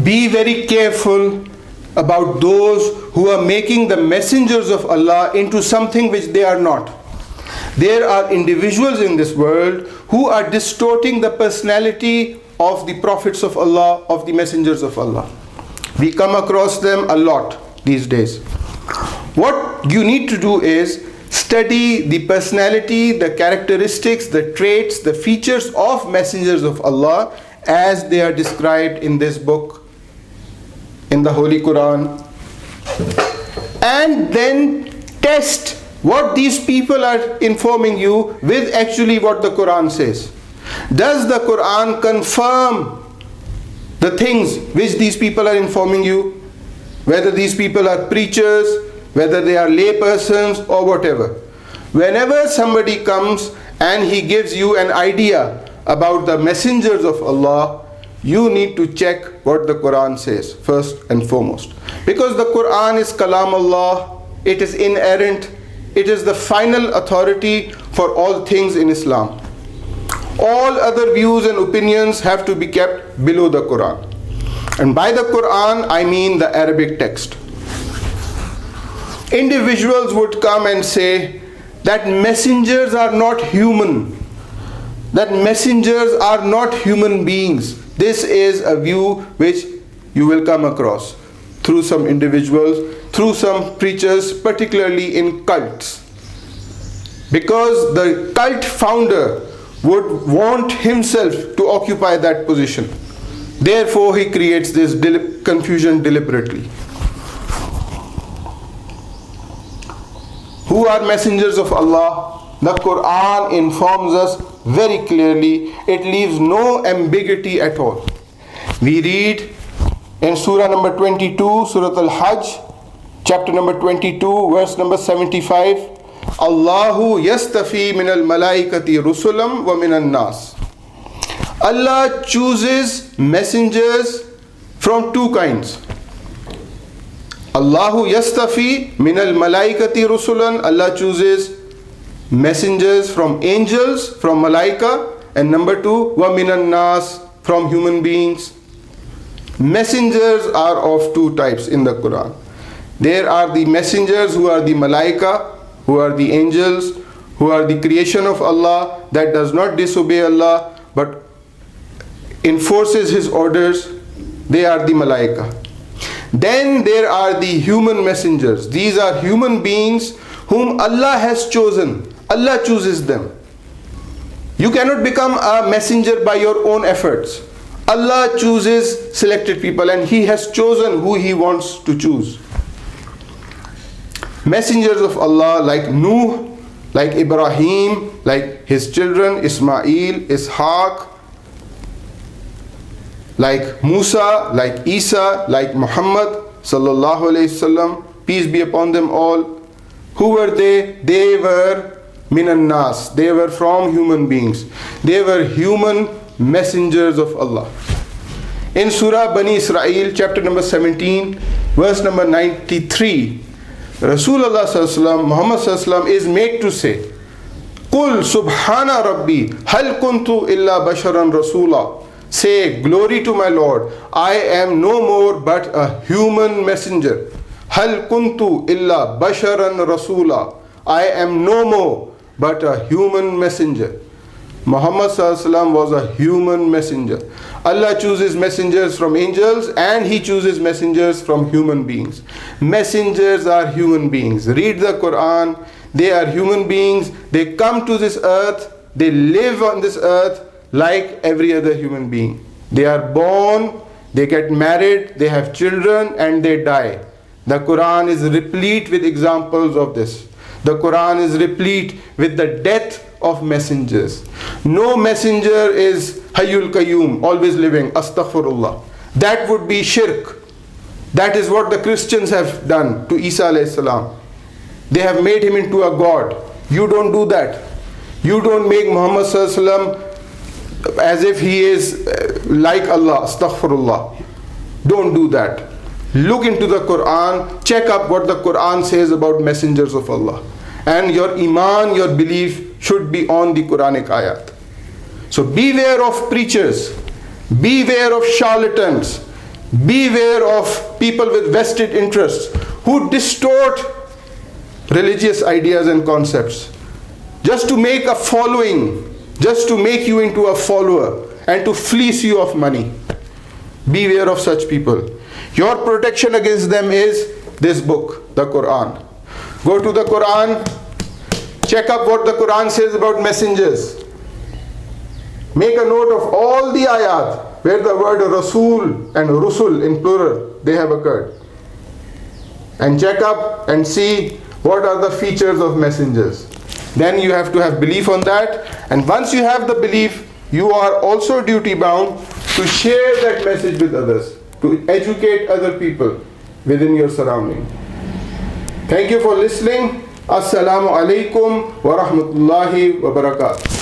Be very careful about those who are making the messengers of Allah into something which they are not. There are individuals in this world who are distorting the personality of the prophets of Allah, of the messengers of Allah. We come across them a lot these days. What you need to do is study the personality, the characteristics, the traits, the features of messengers of Allah as they are described in this book, in the Holy Quran, and then test what these people are informing you with actually what the Quran says. Does the Quran confirm the things which these people are informing you? Whether these people are preachers, whether they are lay persons or whatever. Whenever somebody comes and he gives you an idea about the messengers of Allah, you need to check what the Quran says first and foremost. Because the Quran is Kalam Allah, it is inerrant, it is the final authority for all things in Islam. All other views and opinions have to be kept below the Quran. And by the Quran, I mean the Arabic text. Individuals would come and say that messengers are not human, that messengers are not human beings. This is a view which you will come across through some individuals, through some preachers, particularly in cults. Because the cult founder would want himself to occupy that position. Therefore, he creates this confusion deliberately. Who are messengers of Allah? The Quran informs us very clearly. It leaves no ambiguity at all. We read in Surah number 22, Surah Al-Hajj, chapter number 22, verse number 75. Allahu yastafi min al-malaikati rusulam wa min al-nas. Allah chooses messengers from two kinds. Allahu yastafi min al-malaikati rusulan. Allah chooses messengers from angels, from malaika. And number two, wa min al-nas, from human beings. Messengers are of two types in the Quran. There are the messengers who are the malaika, who are the angels, who are the creation of Allah, that does not disobey Allah but enforces His orders. They are the malaika. Then there are the human messengers. These are human beings whom Allah has chosen. Allah chooses them. You cannot become a messenger by your own efforts. Allah chooses selected people and He has chosen who He wants to choose. Messengers of Allah like Nuh, like Ibrahim, like his children Ismail, Ishaq, like Musa, like Isa, like Muhammad sallallahu alayhi wasallam, peace be upon them all. Who were they? They were minan nas. They were from human beings. They were human messengers of Allah. In Surah Bani Israel, chapter number 17, verse number 93, Rasulullah sallallahu Muhammad sallallahu is made to say, Qul subhana rabbi hal kuntu illa basharan rasula. Say, glory to my Lord, I am no more but a human messenger. Hal kuntu illa basharan rasula. I am no more but a human messenger. Muhammad sallallahu was a human messenger. Allah chooses messengers from angels and He chooses messengers from human beings. Messengers are human beings. Read the Quran. They are human beings. They come to this earth. They live on this earth like every other human being. They are born, they get married, they have children, and they die. The Quran is replete with examples of this. The Quran is replete with the death of messengers. No messenger is Hayyul Qayyum, always living, astaghfirullah. That would be shirk. That is what the Christians have done to Isa alayhi salam. They have made him into a god. You don't do that. You don't make Muhammad sallallahu alaihi wasallam as if he is like Allah, astaghfirullah. Don't do that. Look into the Quran, check up what the Quran says about messengers of Allah. And your iman, your belief should be on the Quranic ayat. So beware of preachers, beware of charlatans, Beware of people with vested interests who distort religious ideas and concepts just to make a following, just to make you into a follower and to fleece you of money. Beware of such people. Your protection against them is this book, the Quran. Go to the Quran, check up what the Quran says about messengers. Make a note of all the ayat where the word Rasul and Rusul in plural, they have occurred. And check up and see what are the features of messengers. Then you have to have belief on that. And once you have the belief, you are also duty bound to share that message with others, to educate other people within your surrounding. Thank you for listening. Assalamu alaikum wa rahmatullahi wa barakatuh.